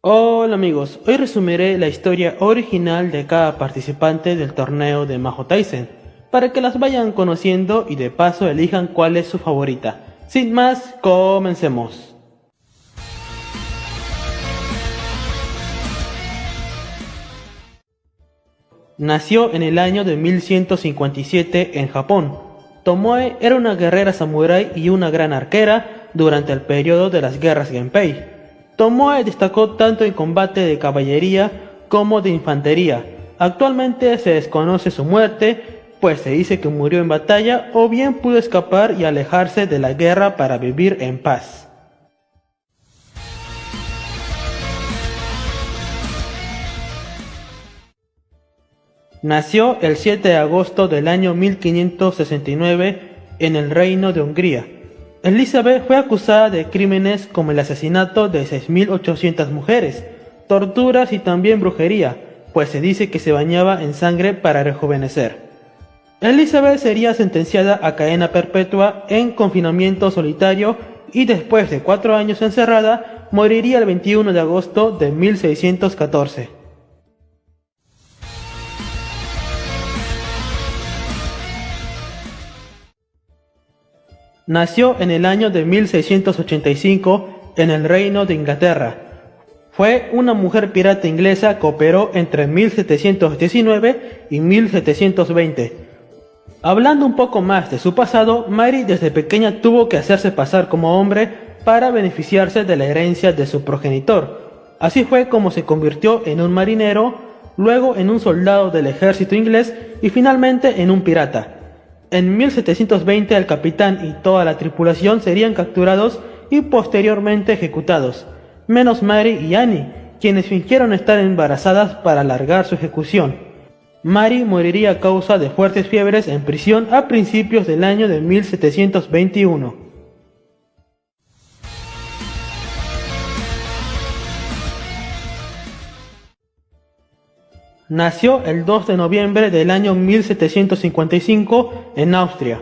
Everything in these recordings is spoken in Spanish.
Hola amigos, hoy resumiré la historia original de cada participante del torneo de Majo Taisen, para que las vayan conociendo y de paso elijan cuál es su favorita. Sin más, comencemos. Nació en el año de 1157 en Japón. Tomoe era una guerrera samurái y una gran arquera durante el periodo de las guerras Genpei. Tomoe destacó tanto en combate de caballería como de infantería. Actualmente se desconoce su muerte, pues se dice que murió en batalla o bien pudo escapar y alejarse de la guerra para vivir en paz. Nació el 7 de agosto del año 1569 en el Reino de Hungría. Elizabeth fue acusada de crímenes como el asesinato de 6.800 mujeres, torturas y también brujería, pues se dice que se bañaba en sangre para rejuvenecer. Elizabeth sería sentenciada a cadena perpetua en confinamiento solitario y después de 4 años encerrada, moriría el 21 de agosto de 1614. Nació en el año de 1685 en el Reino de Inglaterra. Fue una mujer pirata inglesa que operó entre 1719 y 1720. Hablando un poco más de su pasado, Mary desde pequeña tuvo que hacerse pasar como hombre para beneficiarse de la herencia de su progenitor. Así fue como se convirtió en un marinero, luego en un soldado del ejército inglés y finalmente en un pirata. En 1720 el capitán y toda la tripulación serían capturados y posteriormente ejecutados, menos Mary y Annie, quienes fingieron estar embarazadas para alargar su ejecución. Mary moriría a causa de fuertes fiebres en prisión a principios del año de 1721. Nació el 2 de noviembre del año 1755 en Austria.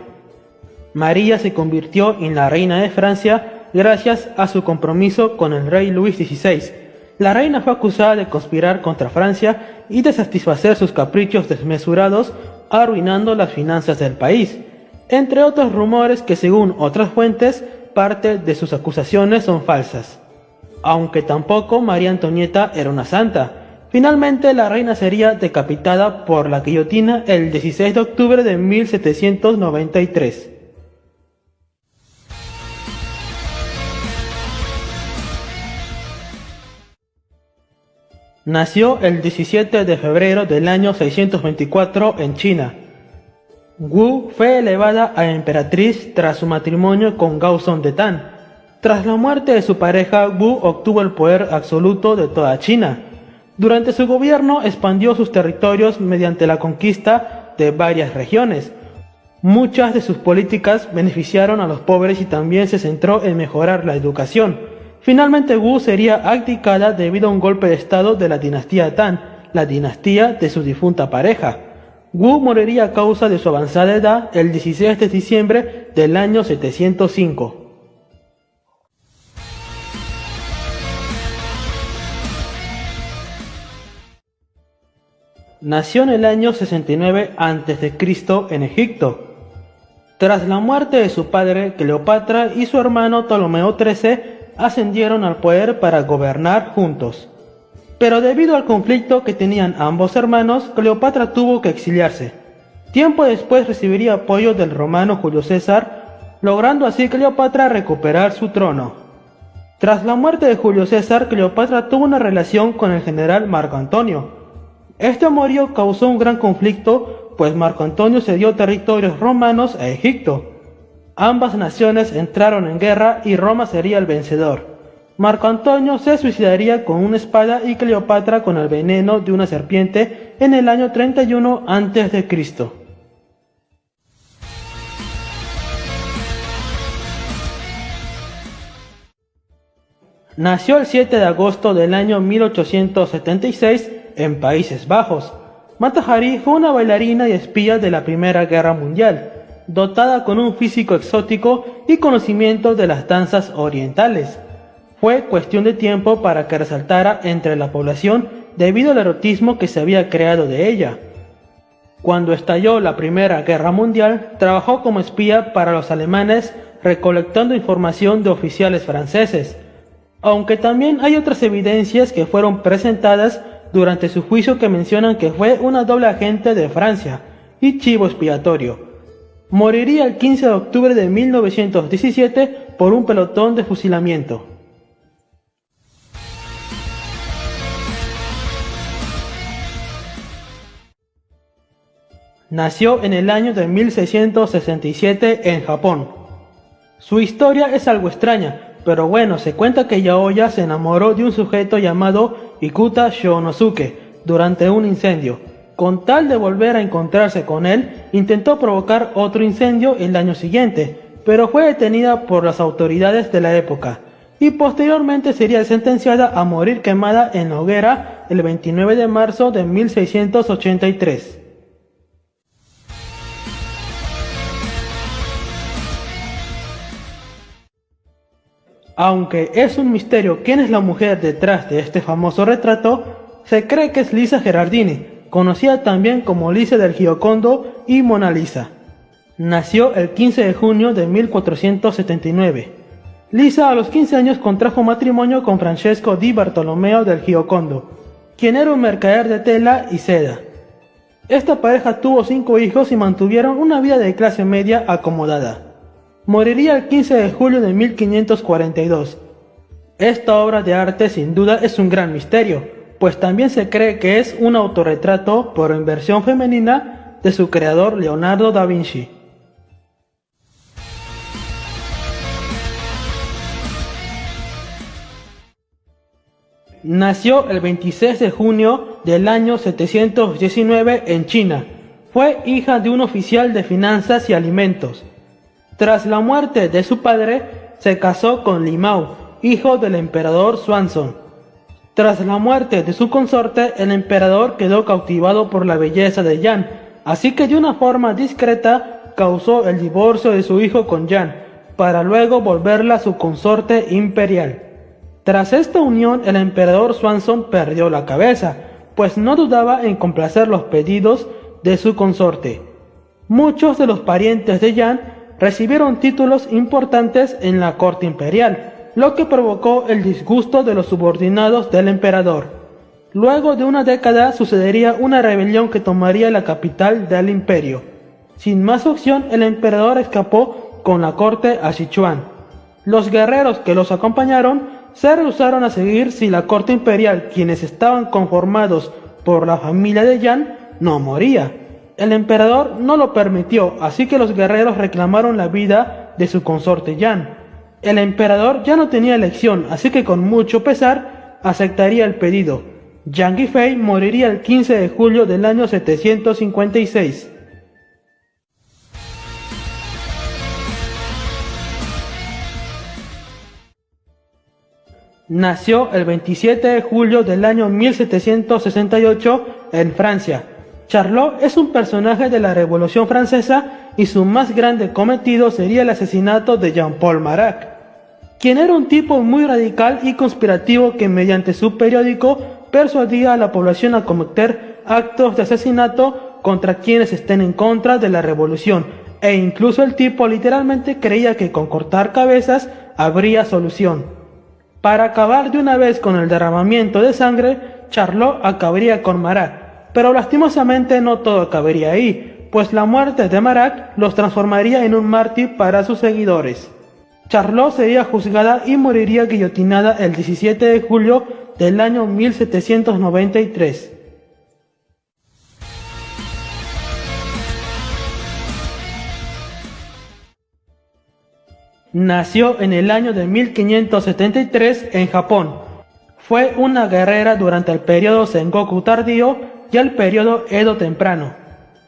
María se convirtió en la reina de Francia gracias a su compromiso con el rey Luis XVI. La reina fue acusada de conspirar contra Francia y de satisfacer sus caprichos desmesurados, arruinando las finanzas del país. Entre otros rumores que según otras fuentes, parte de sus acusaciones son falsas. Aunque tampoco María Antonieta era una santa. Finalmente la reina sería decapitada por la guillotina el 16 de octubre de 1793. Nació el 17 de febrero del año 624 en China. Wu fue elevada a emperatriz tras su matrimonio con Gaozong de Tan. Tras la muerte de su pareja, Wu obtuvo el poder absoluto de toda China. Durante su gobierno expandió sus territorios mediante la conquista de varias regiones. Muchas de sus políticas beneficiaron a los pobres y también se centró en mejorar la educación. Finalmente Wu sería abdicada debido a un golpe de estado de la dinastía Tan, la dinastía de su difunta pareja. Wu moriría a causa de su avanzada edad el 16 de diciembre del año 705. Nació en el año 69 a.C. en Egipto. Tras la muerte de su padre, Cleopatra y su hermano Ptolomeo XIII ascendieron al poder para gobernar juntos. Pero debido al conflicto que tenían ambos hermanos, Cleopatra tuvo que exiliarse. Tiempo después recibiría apoyo del romano Julio César, logrando así Cleopatra recuperar su trono. Tras la muerte de Julio César, Cleopatra tuvo una relación con el general Marco Antonio. Este amorío causó un gran conflicto, pues Marco Antonio cedió territorios romanos a Egipto. Ambas naciones entraron en guerra y Roma sería el vencedor. Marco Antonio se suicidaría con una espada y Cleopatra con el veneno de una serpiente en el año 31 a.C. Nació el 7 de agosto del año 1876 en Países Bajos. Mata Hari fue una bailarina y espía de la Primera Guerra Mundial, dotada con un físico exótico y conocimiento de las danzas orientales. Fue cuestión de tiempo para que resaltara entre la población debido al erotismo que se había creado de ella. Cuando estalló la Primera Guerra Mundial, trabajó como espía para los alemanes recolectando información de oficiales franceses, aunque también hay otras evidencias que fueron presentadas durante su juicio que mencionan que fue una doble agente de Francia y chivo expiatorio. Moriría el 15 de octubre de 1917 por un pelotón de fusilamiento. Nació en el año de 1667 en Japón. Su historia es algo extraña, pero bueno, se cuenta que Yaoya se enamoró de un sujeto llamado Ikuta Shionosuke durante un incendio. Con tal de volver a encontrarse con él, intentó provocar otro incendio el año siguiente, pero fue detenida por las autoridades de la época, y posteriormente sería sentenciada a morir quemada en la hoguera el 29 de marzo de 1683. Aunque es un misterio quién es la mujer detrás de este famoso retrato, se cree que es Lisa Gherardini, conocida también como Lisa del Giocondo y Mona Lisa. Nació el 15 de junio de 1479. Lisa a los 15 años contrajo matrimonio con Francesco di Bartolomeo del Giocondo, quien era un mercader de tela y seda. Esta pareja tuvo 5 hijos y mantuvieron una vida de clase media acomodada. Moriría el 15 de julio de 1542. Esta obra de arte sin duda es un gran misterio, pues también se cree que es un autorretrato por inversión femenina de su creador Leonardo da Vinci. Nació el 26 de junio del año 719 en China. Fue hija de un oficial de finanzas y alimentos. Tras la muerte de su padre, se casó con Li Mao, hijo del emperador Xuanzong. Tras la muerte de su consorte, el emperador quedó cautivado por la belleza de Yan, así que de una forma discreta causó el divorcio de su hijo con Yan, para luego volverla su consorte imperial. Tras esta unión, el emperador Xuanzong perdió la cabeza, pues no dudaba en complacer los pedidos de su consorte. Muchos de los parientes de Yan recibieron títulos importantes en la corte imperial, lo que provocó el disgusto de los subordinados del emperador. Luego de una década sucedería una rebelión que tomaría la capital del imperio. Sin más opción, el emperador escapó con la corte a Sichuan. Los guerreros que los acompañaron se rehusaron a seguir si la corte imperial, quienes estaban conformados por la familia de Yan, no moría. El emperador no lo permitió, así que los guerreros reclamaron la vida de su consorte Yan. El emperador ya no tenía elección, así que con mucho pesar aceptaría el pedido. Yang Guifei moriría el 15 de julio del año 756. Nació el 27 de julio del año 1768 en Francia. Charlot es un personaje de la Revolución Francesa y su más grande cometido sería el asesinato de Jean-Paul Marat, quien era un tipo muy radical y conspirativo que mediante su periódico persuadía a la población a cometer actos de asesinato contra quienes estén en contra de la revolución, e incluso el tipo literalmente creía que con cortar cabezas habría solución. Para acabar de una vez con el derramamiento de sangre, Charlot acabaría con Marat. Pero lastimosamente no todo acabaría ahí, pues la muerte de Marat los transformaría en un mártir para sus seguidores. Charlot sería juzgada y moriría guillotinada el 17 de julio del año 1793. Nació en el año de 1573 en Japón. Fue una guerrera durante el periodo Sengoku tardío y el periodo Edo temprano.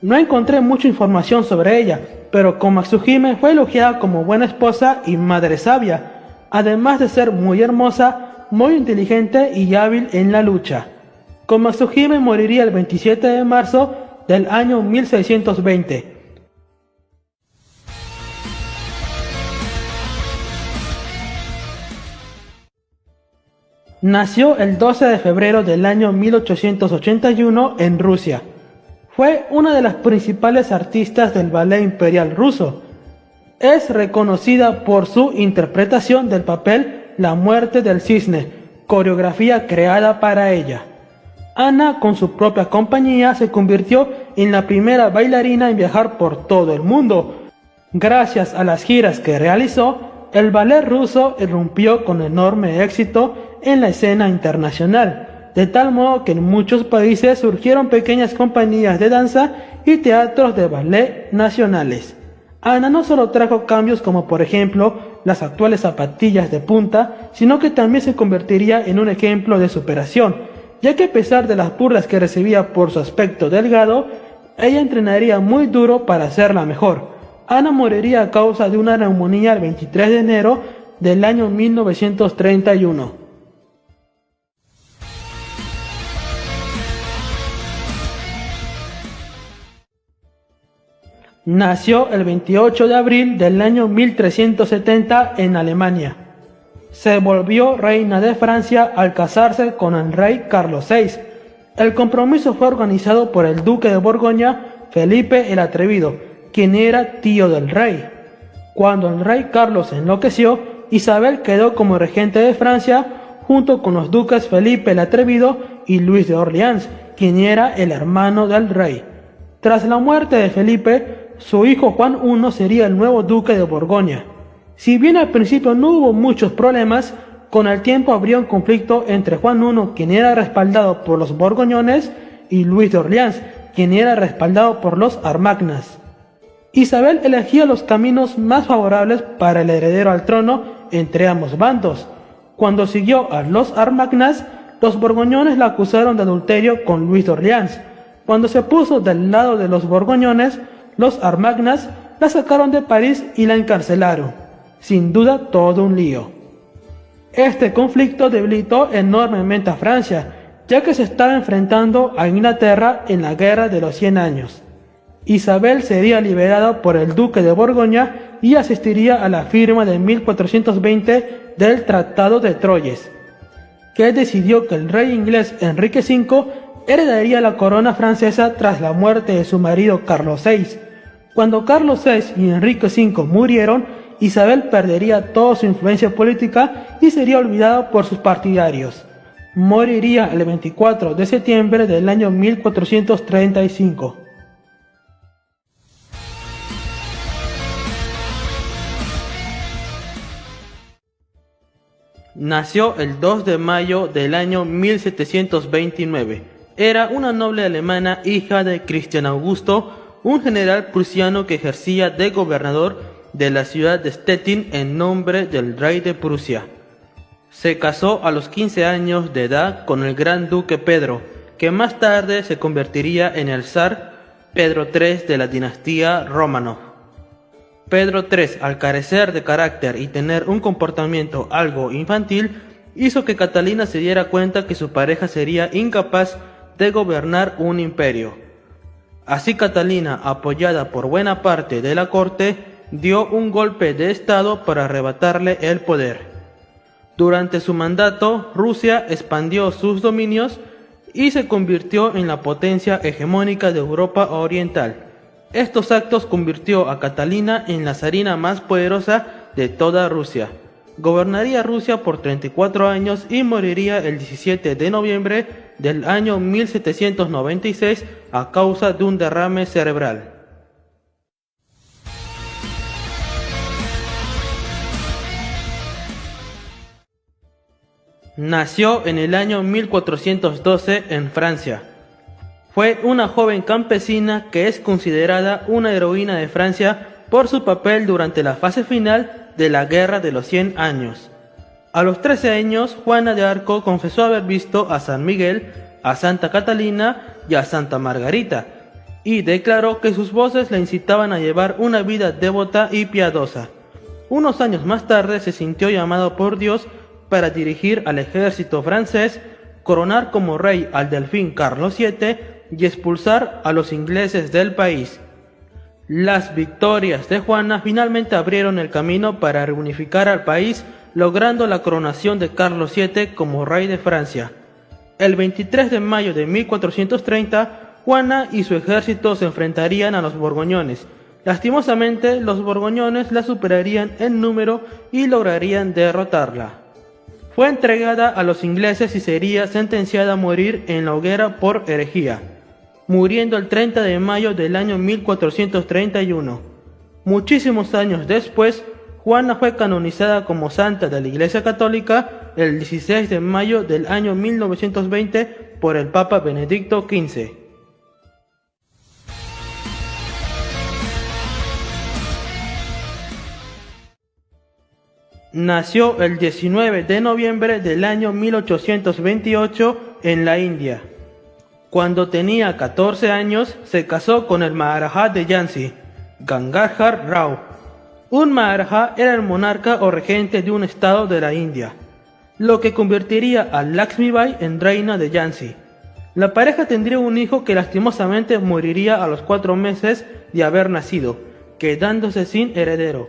No encontré mucha información sobre ella, pero Komatsuhime fue elogiada como buena esposa y madre sabia, además de ser muy hermosa, muy inteligente y hábil en la lucha. Komatsuhime moriría el 27 de marzo del año 1620. Nació el 12 de febrero del año 1881 en Rusia. Fue una de las principales artistas del ballet imperial ruso. Es reconocida por su interpretación del papel La muerte del cisne, coreografía creada para ella. Anna, con su propia compañía, se convirtió en la primera bailarina en viajar por todo el mundo. Gracias a las giras que realizó, el ballet ruso irrumpió con enorme éxito en la escena internacional, de tal modo que en muchos países surgieron pequeñas compañías de danza y teatros de ballet nacionales. Anna no solo trajo cambios como por ejemplo las actuales zapatillas de punta, sino que también se convertiría en un ejemplo de superación, ya que a pesar de las burlas que recibía por su aspecto delgado, ella entrenaría muy duro para hacerla mejor. Anna moriría a causa de una neumonía el 23 de enero del año 1931. Nació el 28 de abril del año 1370 en Alemania. Se volvió reina de Francia al casarse con el rey Carlos VI. El compromiso fue organizado por el duque de Borgoña, Felipe el Atrevido, quien era tío del rey. Cuando el rey Carlos enloqueció, Isabel quedó como regente de Francia junto con los duques Felipe el Atrevido y Luis de Orleans, quien era el hermano del rey. Tras la muerte de Felipe, su hijo Juan I sería el nuevo duque de Borgoña. Si bien al principio no hubo muchos problemas, con el tiempo habría un conflicto entre Juan I, quien era respaldado por los borgoñones, y Luis de Orleans, quien era respaldado por los armagnas. Isabel elegía los caminos más favorables para el heredero al trono entre ambos bandos. Cuando siguió a los armagnas, los borgoñones la acusaron de adulterio con Luis de Orleans. Cuando se puso del lado de los borgoñones, los armagnas la sacaron de París y la encarcelaron. Sin duda todo un lío. Este conflicto debilitó enormemente a Francia, ya que se estaba enfrentando a Inglaterra en la Guerra de los 100 años. Isabel sería liberada por el duque de Borgoña y asistiría a la firma de 1420 del Tratado de Troyes, que decidió que el rey inglés Enrique V heredaría la corona francesa tras la muerte de su marido Carlos VI. Cuando Carlos VI y Enrique V murieron, Isabel perdería toda su influencia política y sería olvidada por sus partidarios. Moriría el 24 de septiembre del año 1435. Nació el 2 de mayo del año 1729. Era una noble alemana, hija de Cristian Augusto, un general prusiano que ejercía de gobernador de la ciudad de Stettin en nombre del rey de Prusia. Se casó a los 15 años de edad con el gran duque Pedro, que más tarde se convertiría en el zar Pedro III de la dinastía Románov. Pedro III, al carecer de carácter y tener un comportamiento algo infantil, hizo que Catalina se diera cuenta que su pareja sería incapaz de gobernar un imperio. Así Catalina, apoyada por buena parte de la corte, dio un golpe de estado para arrebatarle el poder. Durante su mandato, Rusia expandió sus dominios y se convirtió en la potencia hegemónica de Europa Oriental. Estos actos convirtió a Catalina en la zarina más poderosa de toda Rusia. Gobernaría Rusia por 34 años y moriría el 17 de noviembre del año 1796 a causa de un derrame cerebral. Nació en el año 1412 en Francia. Fue una joven campesina que es considerada una heroína de Francia por su papel durante la fase final de la Guerra de los 100 años. A los 13 años, Juana de Arco confesó haber visto a San Miguel, a Santa Catalina y a Santa Margarita, y declaró que sus voces la incitaban a llevar una vida devota y piadosa. Unos años más tarde se sintió llamado por Dios para dirigir al ejército francés, coronar como rey al delfín Carlos VII y expulsar a los ingleses del país. Las victorias de Juana finalmente abrieron el camino para reunificar al país logrando la coronación de Carlos VII como rey de Francia. El 23 de mayo de 1430, Juana y su ejército se enfrentarían a los borgoñones. Lastimosamente, los borgoñones la superarían en número y lograrían derrotarla. Fue entregada a los ingleses y sería sentenciada a morir en la hoguera por herejía, muriendo el 30 de mayo del año 1431. Muchísimos años después, Juana fue canonizada como santa de la Iglesia Católica el 16 de mayo del año 1920 por el Papa Benedicto XV. Nació el 19 de noviembre del año 1828 en la India. Cuando tenía 14 años, se casó con el Maharaja de Jhansi, Gangadhar Rao. Un Maharaja era el monarca o regente de un estado de la India, lo que convertiría a Laxmibai en reina de Jhansi. La pareja tendría un hijo que lastimosamente moriría a los 4 meses de haber nacido, quedándose sin heredero.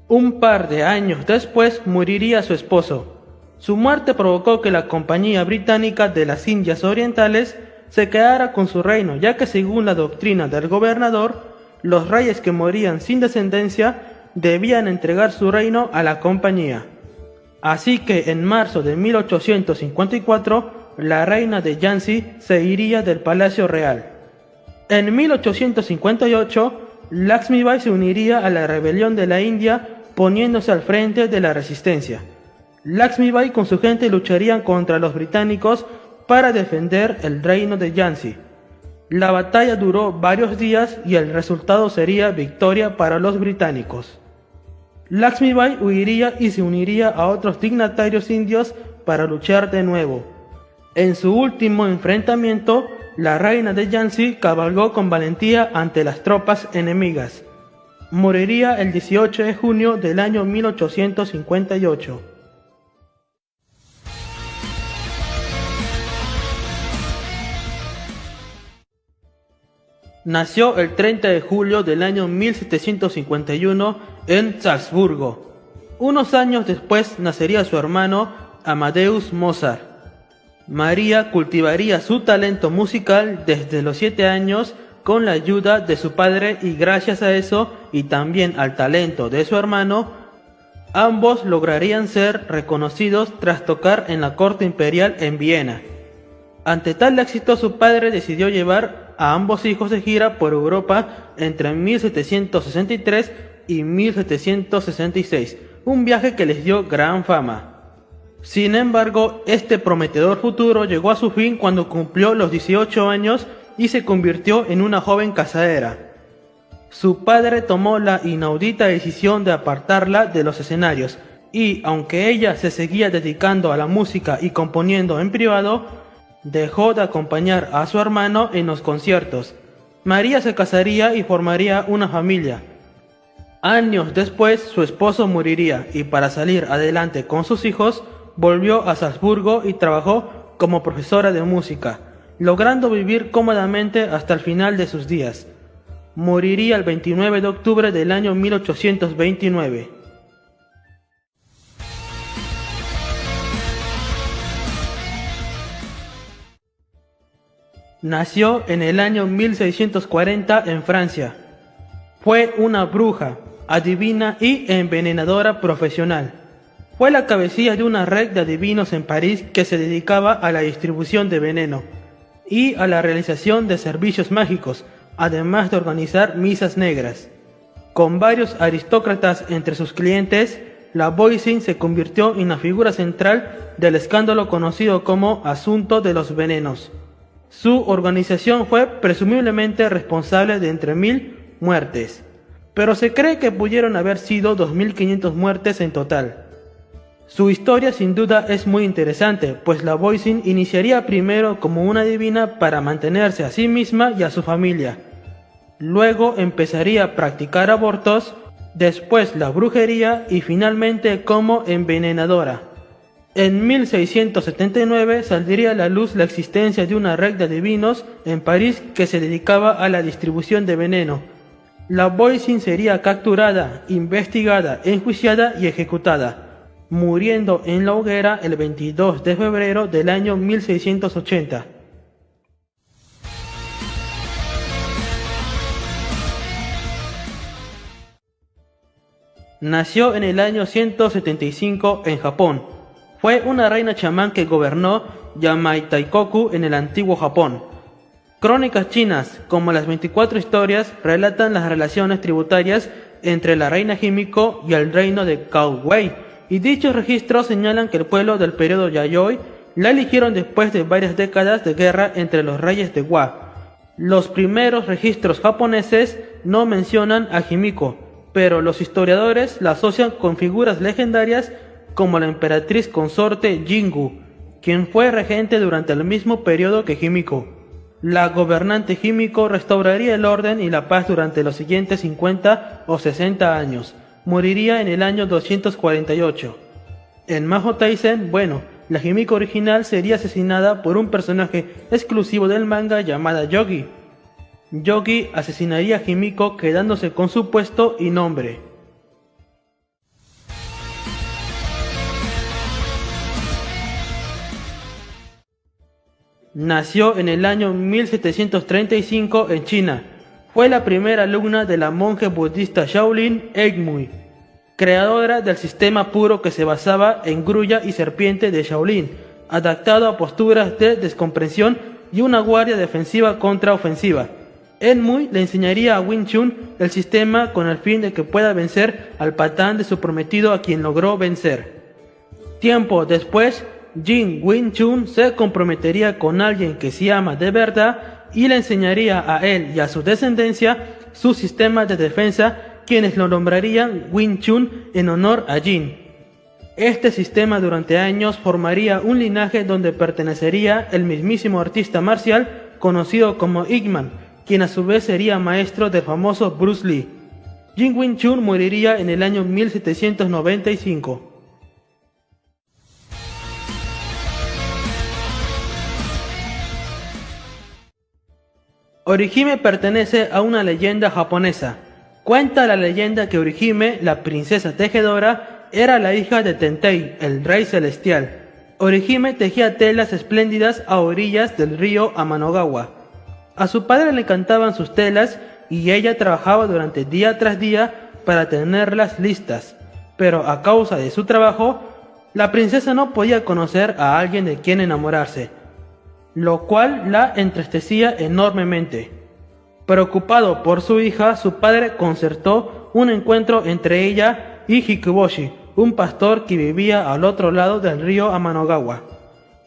Un par de años después moriría su esposo. Su muerte provocó que la Compañía Británica de las Indias Orientales se quedara con su reino, ya que según la doctrina del gobernador, los reyes que morían sin descendencia debían entregar su reino a la compañía. Así que en marzo de 1854, la reina de Jhansi se iría del palacio real. En 1858, Laxmibai se uniría a la rebelión de la India, poniéndose al frente de la resistencia. Laxmibai con su gente lucharían contra los británicos para defender el reino de Jhansi. La batalla duró varios días y el resultado sería victoria para los británicos. Laxmibai huiría y se uniría a otros dignatarios indios para luchar de nuevo. En su último enfrentamiento, la reina de Jhansi cabalgó con valentía ante las tropas enemigas. Moriría el 18 de junio del año 1858. Nació el 30 de julio del año 1751 en Salzburgo. Unos años después nacería su hermano Amadeus Mozart. María cultivaría su talento musical desde los 7 años con la ayuda de su padre y gracias a eso y también al talento de su hermano, ambos lograrían ser reconocidos tras tocar en la corte imperial en Viena. Ante tal éxito, su padre decidió llevar a ambos hijos de gira por Europa entre 1763 y 1766, un viaje que les dio gran fama. Sin embargo, este prometedor futuro llegó a su fin cuando cumplió los 18 años y se convirtió en una joven casadera. Su padre tomó la inaudita decisión de apartarla de los escenarios y, aunque ella se seguía dedicando a la música y componiendo en privado, dejó de acompañar a su hermano en los conciertos. María se casaría y formaría una familia. Años después, su esposo moriría y para salir adelante con sus hijos, volvió a Salzburgo y trabajó como profesora de música, logrando vivir cómodamente hasta el final de sus días. Moriría el 29 de octubre del año 1829. Nació en el año 1640 en Francia. Fue una bruja, adivina y envenenadora profesional. Fue la cabecilla de una red de adivinos en París que se dedicaba a la distribución de veneno y a la realización de servicios mágicos, además de organizar misas negras. Con varios aristócratas entre sus clientes, la Voisin se convirtió en la figura central del escándalo conocido como Asunto de los Venenos. Su organización fue presumiblemente responsable de entre 1000 muertes, pero se cree que pudieron haber sido 2500 muertes en total. Su historia sin duda es muy interesante, pues la Voisin iniciaría primero como una adivina para mantenerse a sí misma y a su familia. Luego empezaría a practicar abortos, después la brujería y finalmente como envenenadora. En 1679 saldría a la luz la existencia de una red de adivinos en París que se dedicaba a la distribución de veneno. La Voisin sería capturada, investigada, enjuiciada y ejecutada. muriendo en la hoguera el 22 de febrero del año 1680. Nació en el año 175 en Japón. Fue una reina chamán que gobernó Yamaitaikoku en el antiguo Japón. Crónicas chinas, como las 24 historias, relatan las relaciones tributarias entre la reina Himiko y el reino de Cao Wei, y dichos registros señalan que el pueblo del periodo Yayoi la eligieron después de varias décadas de guerra entre los reyes de Wa. Los primeros registros japoneses no mencionan a Himiko, pero los historiadores la asocian con figuras legendarias como la emperatriz consorte Jingu, quien fue regente durante el mismo periodo que Himiko. La gobernante Himiko restauraría el orden y la paz durante los siguientes 50 o 60 años. Moriría en el año 248. En Mahou Taisen, la Himiko original sería asesinada por un personaje exclusivo del manga llamada Yogi. Yogi asesinaría a Himiko quedándose con su puesto y nombre. Nació en el año 1735 en China. Fue la primera alumna de la monje budista Shaolin Eimui, creadora del sistema puro que se basaba en grulla y serpiente de Shaolin, adaptado a posturas de descomprensión y una guardia defensiva contra ofensiva. Eimui le enseñaría a Wing Chun el sistema con el fin de que pueda vencer al patán de su prometido a quien logró vencer. Tiempo después, Jin Wing Chun se comprometería con alguien que se ama de verdad y le enseñaría a él y a su descendencia su sistema de defensa, quienes lo nombrarían Wing Chun en honor a Jin. Este sistema durante años formaría un linaje donde pertenecería el mismísimo artista marcial conocido como Ip Man, quien a su vez sería maestro del famoso Bruce Lee. Jin Wing Chun moriría en el año 1795. Orihime pertenece a una leyenda japonesa. Cuenta la leyenda que Orihime, la princesa tejedora, era la hija de Tentei, el rey celestial. Orihime tejía telas espléndidas a orillas del río Amanogawa. A su padre le encantaban sus telas y ella trabajaba durante día tras día para tenerlas listas. Pero a causa de su trabajo, la princesa no podía conocer a alguien de quien enamorarse, lo cual la entristecía enormemente. Preocupado por su hija, su padre concertó un encuentro entre ella y Hikuboshi, un pastor que vivía al otro lado del río Amanogawa.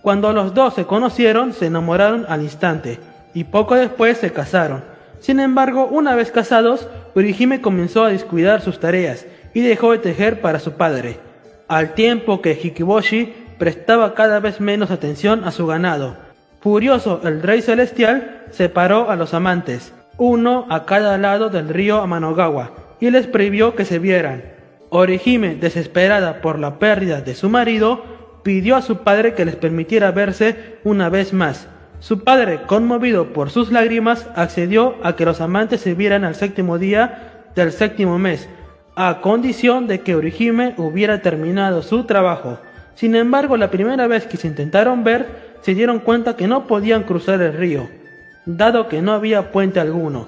Cuando los dos se conocieron, se enamoraron al instante, y poco después se casaron. Sin embargo, una vez casados, Orihime comenzó a descuidar sus tareas y dejó de tejer para su padre, al tiempo que Hikuboshi prestaba cada vez menos atención a su ganado. Furioso, el rey celestial separó a los amantes, uno a cada lado del río Amanogawa, y les prohibió que se vieran. Orihime, desesperada por la pérdida de su marido, pidió a su padre que les permitiera verse una vez más. Su padre, conmovido por sus lágrimas, accedió a que los amantes se vieran al séptimo día del séptimo mes, a condición de que Orihime hubiera terminado su trabajo. Sin embargo, la primera vez que se intentaron ver, se dieron cuenta que no podían cruzar el río, dado que no había puente alguno.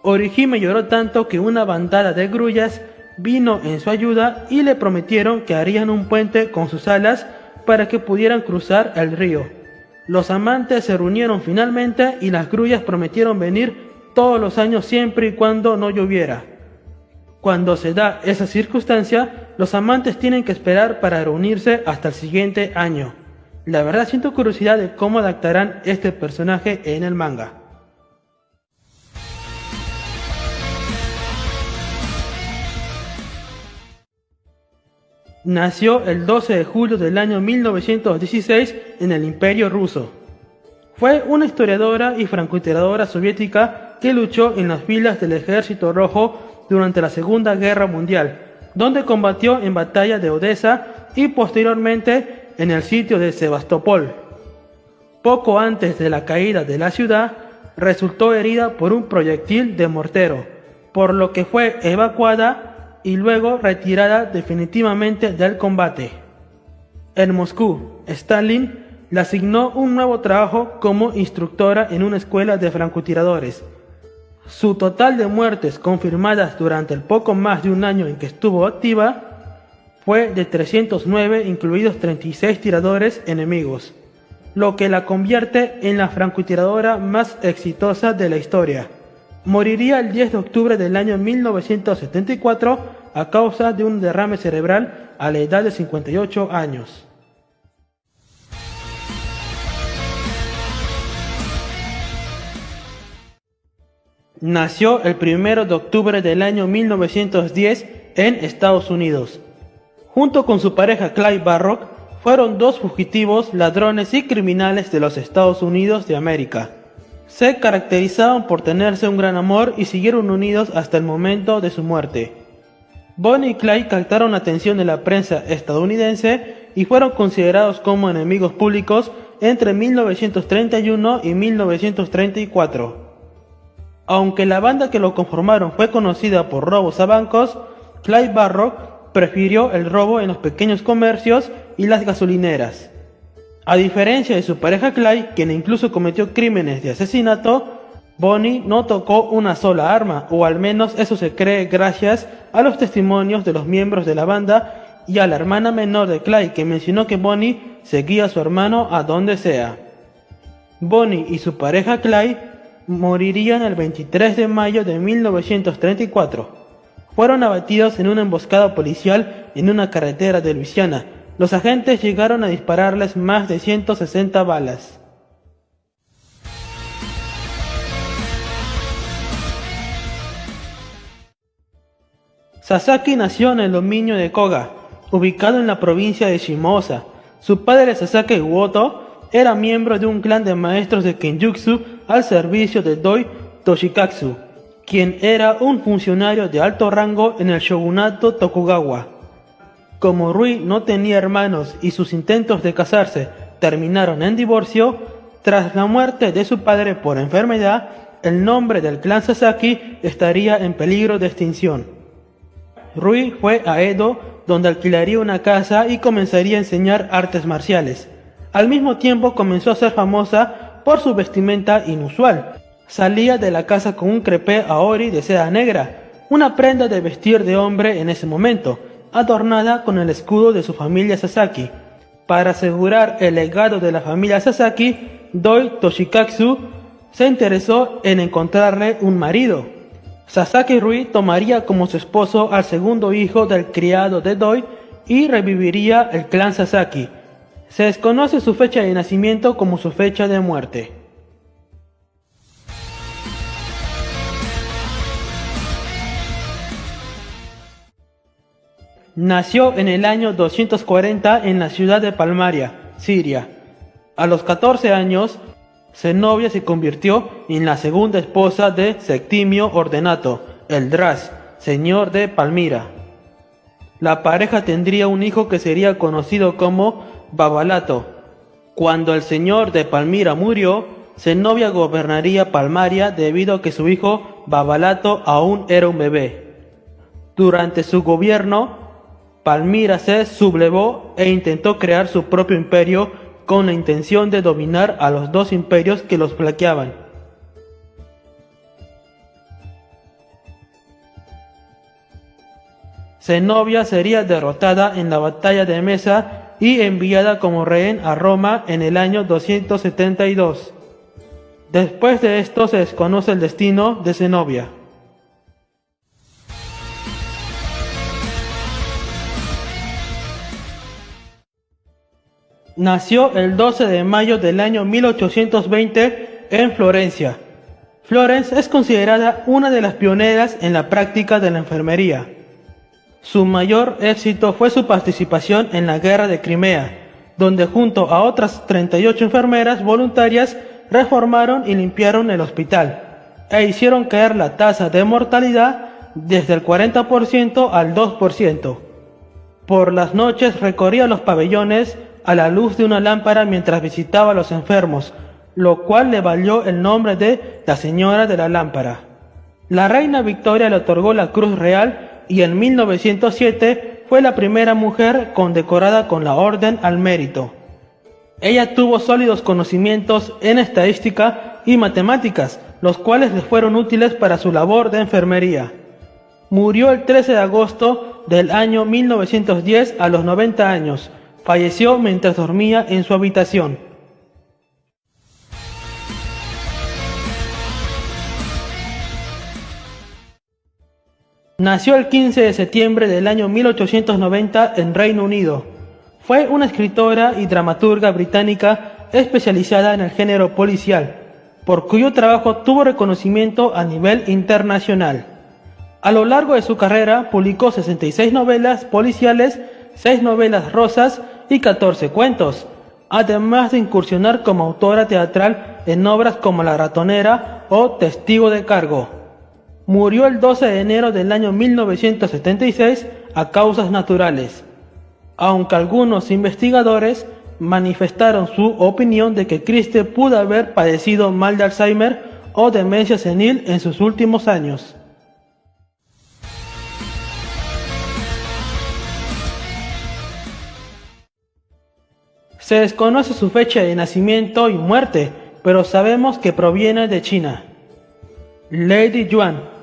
Orihime lloró tanto que una bandada de grullas vino en su ayuda y le prometieron que harían un puente con sus alas para que pudieran cruzar el río. Los amantes se reunieron finalmente y las grullas prometieron venir todos los años siempre y cuando no lloviera. Cuando se da esa circunstancia, los amantes tienen que esperar para reunirse hasta el siguiente año. La verdad siento curiosidad de cómo adaptarán este personaje en el manga. Nació el 12 de julio del año 1916 en el Imperio Ruso. Fue una historiadora y francotiradora soviética que luchó en las filas del Ejército Rojo durante la Segunda Guerra Mundial, donde combatió en batalla de Odessa y posteriormente en el sitio de Sebastopol. Poco antes de la caída de la ciudad, resultó herida por un proyectil de mortero, por lo que fue evacuada y luego retirada definitivamente del combate. En Moscú, Stalin le asignó un nuevo trabajo como instructora en una escuela de francotiradores. Su total de muertes confirmadas durante el poco más de un año en que estuvo activa fue de 309, incluidos 36 tiradores enemigos, lo que la convierte en la francotiradora más exitosa de la historia. Moriría el 10 de octubre del año 1974 a causa de un derrame cerebral a la edad de 58 años. Nació el 1 de octubre del año 1910 en Estados Unidos. Junto con su pareja Clyde Barrock, fueron dos fugitivos, ladrones y criminales de los Estados Unidos de América. Se caracterizaban por tenerse un gran amor y siguieron unidos hasta el momento de su muerte. Bonnie y Clyde captaron la atención de la prensa estadounidense y fueron considerados como enemigos públicos entre 1931 y 1934. Aunque la banda que lo conformaron fue conocida por robos a bancos, Clyde Barrock prefirió el robo en los pequeños comercios y las gasolineras. A diferencia de su pareja Clyde, quien incluso cometió crímenes de asesinato, Bonnie no tocó una sola arma, o al menos eso se cree gracias a los testimonios de los miembros de la banda y a la hermana menor de Clyde, que mencionó que Bonnie seguía a su hermano a donde sea. Bonnie y su pareja Clyde morirían el 23 de mayo de 1934. Fueron abatidos en una emboscada policial en una carretera de Luisiana. Los agentes llegaron a dispararles más de 160 balas. Sasaki nació en el dominio de Koga, ubicado en la provincia de Shimoza. Su padre, Sasaki Iwato, era miembro de un clan de maestros de Kenjutsu al servicio de Doi Toshikatsu, quien era un funcionario de alto rango en el shogunato Tokugawa. Como Rui no tenía hermanos y sus intentos de casarse terminaron en divorcio, tras la muerte de su padre por enfermedad, el nombre del clan Sasaki estaría en peligro de extinción. Rui fue a Edo, donde alquilaría una casa y comenzaría a enseñar artes marciales. Al mismo tiempo comenzó a ser famosa por su vestimenta inusual. Salía de la casa con un crepé aori de seda negra, una prenda de vestir de hombre en ese momento, adornada con el escudo de su familia Sasaki. Para asegurar el legado de la familia Sasaki, Doi Toshikatsu se interesó en encontrarle un marido. Sasaki Rui tomaría como su esposo al segundo hijo del criado de Doi y reviviría el clan Sasaki. Se desconoce su fecha de nacimiento como su fecha de muerte. Nació en el año 240 en la ciudad de Palmaria, Siria. A los 14 años, Zenobia se convirtió en la segunda esposa de Septimio Ordenato, el Dras, señor de Palmira. La pareja tendría un hijo que sería conocido como Babalato. Cuando el señor de Palmira murió, Zenobia gobernaría Palmaria debido a que su hijo Babalato aún era un bebé. Durante su gobierno, Palmira se sublevó e intentó crear su propio imperio con la intención de dominar a los dos imperios que los flanqueaban. Zenobia sería derrotada en la batalla de Mesa y enviada como rehén a Roma en el año 272. Después de esto se desconoce el destino de Zenobia. Nació el 12 de mayo del año 1820 en Florencia. Florence es considerada una de las pioneras en la práctica de la enfermería. Su mayor éxito fue su participación en la Guerra de Crimea, donde junto a otras 38 enfermeras voluntarias reformaron y limpiaron el hospital, e hicieron caer la tasa de mortalidad desde el 40% al 2%. Por las noches recorría los pabellones a la luz de una lámpara mientras visitaba a los enfermos, lo cual le valió el nombre de la Señora de la Lámpara. La reina Victoria le otorgó la Cruz Real y en 1907 fue la primera mujer condecorada con la Orden al Mérito. Ella tuvo sólidos conocimientos en estadística y matemáticas, los cuales le fueron útiles para su labor de enfermería. Murió el 13 de agosto del año 1910 a los 90 años. Falleció mientras dormía en su habitación. Nació el 15 de septiembre del año 1890 en Reino Unido. Fue una escritora y dramaturga británica especializada en el género policial, por cuyo trabajo tuvo reconocimiento a nivel internacional. A lo largo de su carrera publicó 66 novelas policiales, 6 novelas rosas y 14 cuentos, además de incursionar como autora teatral en obras como La ratonera o Testigo de cargo. Murió el 12 de enero del año 1976 a causas naturales, aunque algunos investigadores manifestaron su opinión de que Christie pudo haber padecido mal de Alzheimer o demencia senil en sus últimos años. Se desconoce su fecha de nacimiento y muerte, pero sabemos que proviene de China. Lady Yuan,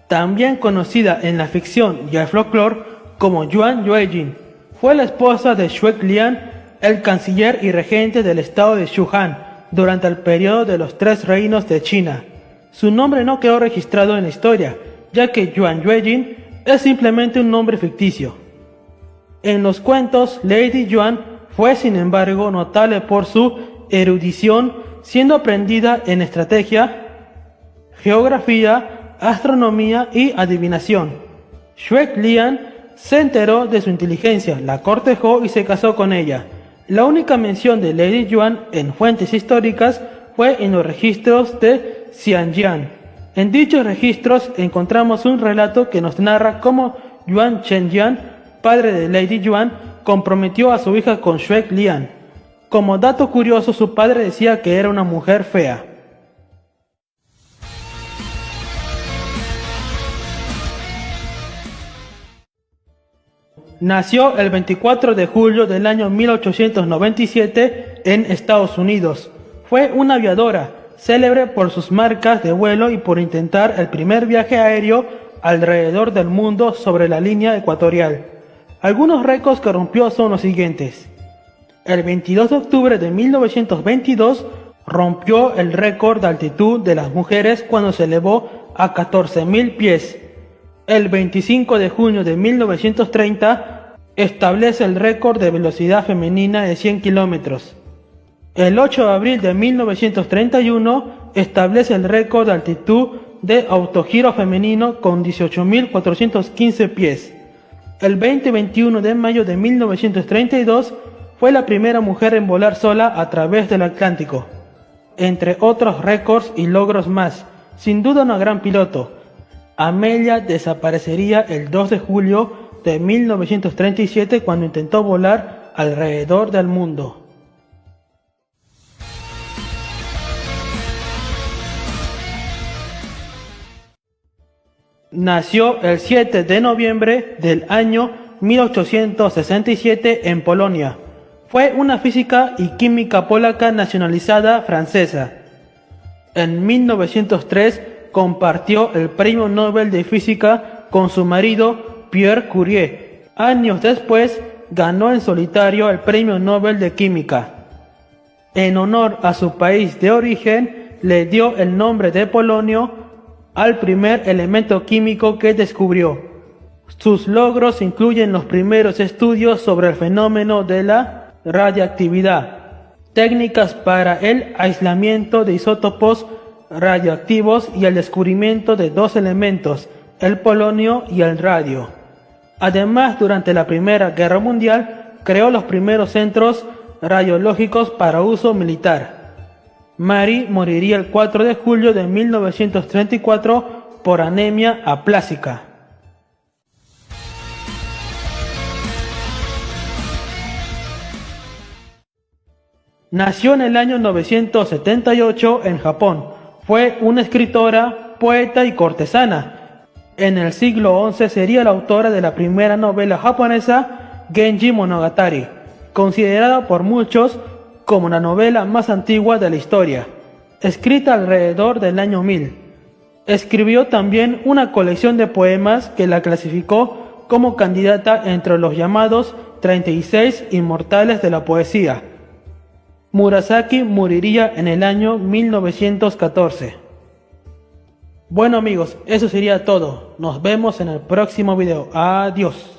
también conocida en la ficción y el folclore como Yuan Yuejin, fue la esposa de Xue Liang, el canciller y regente del estado de Shuhan durante el periodo de los 3 reinos de China. Su nombre no quedó registrado en la historia, ya que Yuan Yuejin es simplemente un nombre ficticio. En los cuentos, Lady Yuan fue sin embargo notable por su erudición, siendo aprendida en estrategia, geografía, astronomía y adivinación. Xue Liang se enteró de su inteligencia, la cortejó y se casó con ella. La única mención de Lady Yuan en fuentes históricas fue en los registros de Xianjiang. En dichos registros encontramos un relato que nos narra cómo Yuan Chenjiang, padre de Lady Yuan, comprometió a su hija con Xue Liang. Como dato curioso, su padre decía que era una mujer fea. Nació el 24 de julio del año 1897 en Estados Unidos. Fue una aviadora, célebre por sus marcas de vuelo y por intentar el primer viaje aéreo alrededor del mundo sobre la línea ecuatorial. Algunos récords que rompió son los siguientes. El 22 de octubre de 1922 rompió el récord de altitud de las mujeres cuando se elevó a 14.000 pies. El 25 de junio de 1930 establece el récord de velocidad femenina de 100 kilómetros. El 8 de abril de 1931 establece el récord de altitud de autogiro femenino con 18.415 pies. El 20 y 21 de mayo de 1932 fue la primera mujer en volar sola a través del Atlántico. Entre otros récords y logros más, sin duda una gran piloto. Amelia desaparecería el 2 de julio de 1937 cuando intentó volar alrededor del mundo. Nació el 7 de noviembre del año 1867 en Polonia. Fue una física y química polaca nacionalizada francesa. En 1903 compartió el Premio Nobel de Física con su marido Pierre Curie. Años después ganó en solitario el Premio Nobel de Química. En honor a su país de origen, le dio el nombre de polonio al primer elemento químico que descubrió. Sus logros incluyen los primeros estudios sobre el fenómeno de la radiactividad, técnicas para el aislamiento de isótopos radioactivos y el descubrimiento de 2 elementos, el polonio y el radio. Además, durante la Primera Guerra Mundial, creó los primeros centros radiológicos para uso militar. Marie moriría el 4 de julio de 1934 por anemia aplásica. Nació en el año 978 en Japón. Fue una escritora, poeta y cortesana. En el siglo XI sería la autora de la primera novela japonesa Genji Monogatari, considerada por muchos como la novela más antigua de la historia, escrita alrededor del año 1000. Escribió también una colección de poemas que la clasificó como candidata entre los llamados 36 inmortales de la poesía. Murasaki moriría en el año 1914. Bueno amigos, eso sería todo. Nos vemos en el próximo video. Adiós.